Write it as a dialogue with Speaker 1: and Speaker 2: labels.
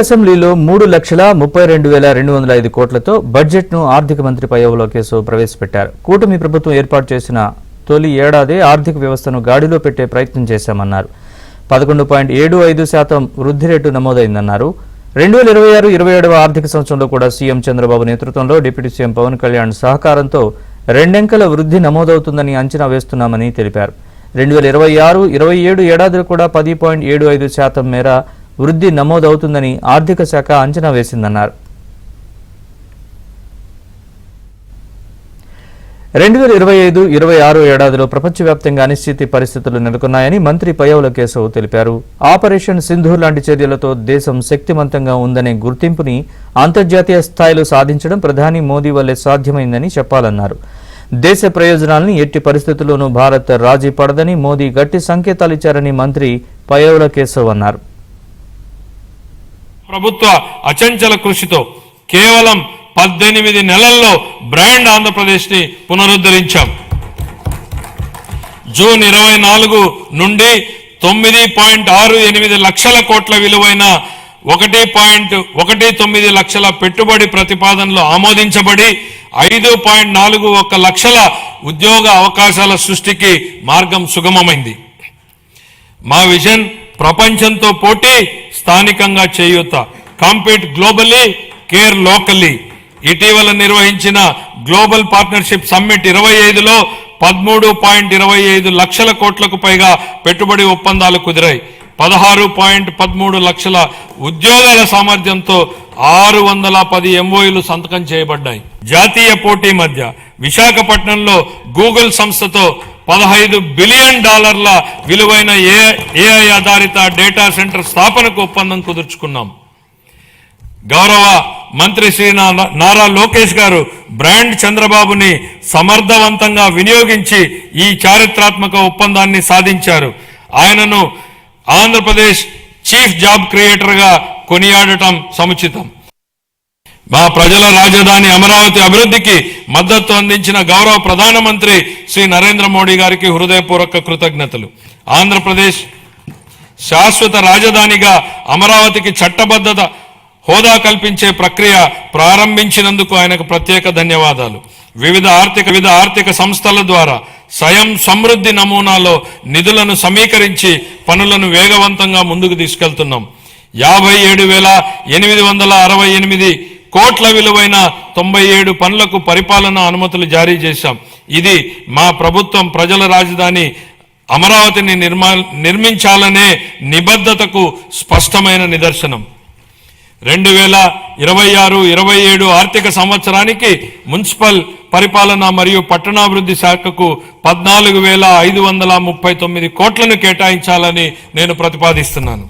Speaker 1: అసెంబ్లీలో 3,32,205 కోట్లతో బడ్జెట్ను ఆర్థిక మంత్రి పయ్యావుల లోకేశ్ ప్రవేశపెట్టారు. కూటమి ప్రభుత్వం ఏర్పాటు చేసిన తొలి ఏడాది ఆర్థిక వ్యవస్థను గాడిలో పెట్టే ప్రయత్నం చేశామన్నారు. 11.75% వృద్ధి రేటు నమోదైందన్నారు. 2026-27 ఆర్థిక సంవత్సరంలో కూడా సీఎం చంద్రబాబు నేతృత్వంలో డిప్యూటీ సీఎం పవన్ కళ్యాణ్ సహకారంతో రెండంకెల వృద్ధి నమోదవుతుందని అంచనా వేస్తున్నామని తెలిపారు. 2026-27 ఏడాదిలో కూడా 10.75% మేర వృద్ధి నమోదవుతుందని ఆర్థిక శాఖ అంచనా వేసిందన్నారు. 2025-26 ఏడాదిలో ప్రపంచవ్యాప్తంగా అనిశ్చిత పరిస్థితులు నెలకొన్నాయని మంత్రి పయ్యావుల కేశవ్ తెలిపారు. ఆపరేషన్ సింధూర్ లాంటి చర్యలతో దేశం శక్తివంతంగా ఉందనే గుర్తింపుని అంతర్జాతీయ స్థాయిలో సాధించడం ప్రధాని మోదీ వల్లే సాధ్యమైందని చెప్పాలన్నారు. దేశ ప్రయోజనాలను ఎట్టి పరిస్థితుల్లోనూ భారత్ రాజీ పడదని మోదీ గట్టి సంకేతాలు ఇచ్చారని మంత్రి పయ్యావుల కేశవ్ అన్నారు.
Speaker 2: ప్రభుత్వ అచంచల కృషితో కేవలం 18 నెలల్లో బ్రాండ్ ఆంధ్రప్రదేశ్ ని పునరుద్ధరించాం. జూన్ 24 నుండి 9.68 లక్షల కోట్ల విలువైన 1.19 లక్షల పెట్టుబడి ప్రతిపాదనలు ఆమోదించబడి 5.41 లక్షల ఉద్యోగ అవకాశాల సృష్టికి మార్గం సుగమమైంది. మా విజన్ ప్రపంచంతో పోటీ, స్థానికంగా చేయూత. Compete globally, care locally. ఇటీవల నిర్వహించిన గ్లోబల్ పార్ట్నర్షిప్ సమ్మిట్ 25లో 13.25 లక్షల కోట్లకు పైగా పెట్టుబడి ఒప్పందాలు కుదిరాయి. 16.13 లక్షల ఉద్యోగాల సామర్థ్యంతో 610 MOUలు సంతకం చేయబడ్డాయి. జాతీయ పోటీ మధ్య విశాఖపట్నంలో గూగుల్ సంస్థతో $15 బిలియన్ విలువైన AI ఆధారిత డేటా సెంటర్ స్థాపనకు ఒప్పందం కుదుర్చుకున్నాం. గౌరవ మంత్రి శ్రీ నారా లోకేష్ గారు బ్రాండ్ చంద్రబాబుని సమర్థవంతంగా వినియోగించి ఈ చారిత్రాత్మక ఒప్పందాన్ని సాధించారు. ఆయనను ఆంధ్రప్రదేశ్ చీఫ్ జాబ్ క్రియేటర్ గా కొనియాడటం సముచితం. మా ప్రజల రాజధాని అమరావతి అభివృద్ధికి మద్దతు అందించిన గౌరవ ప్రధానమంత్రి శ్రీ నరేంద్ర మోడీ గారికి హృదయపూర్వక కృతజ్ఞతలు. ఆంధ్రప్రదేశ్ శాశ్వత రాజధానిగా అమరావతికి చట్టబద్ధత హోదా కల్పించే ప్రక్రియ ప్రారంభించినందుకు ఆయనకు ప్రత్యేక ధన్యవాదాలు. వివిధ ఆర్థిక సంస్థల ద్వారా స్వయం సమృద్ధి నమూనాలో నిధులను సమీకరించి పనులను వేగవంతంగా ముందుకు తీసుకెళ్తున్నాం. 57,868 కోట్ల విలువైన 97 పనులకు పరిపాలనా అనుమతులు జారీ చేశాం. ఇది మా ప్రభుత్వం ప్రజల రాజధాని అమరావతిని నిర్మించాలనే నిబద్ధతకు స్పష్టమైన నిదర్శనం. 2026-27 ఆర్థిక సంవత్సరానికి మున్సిపల్ పరిపాలన మరియు పట్టణాభివృద్ధి శాఖకు 14,539 కోట్లను కేటాయించాలని నేను ప్రతిపాదిస్తున్నాను.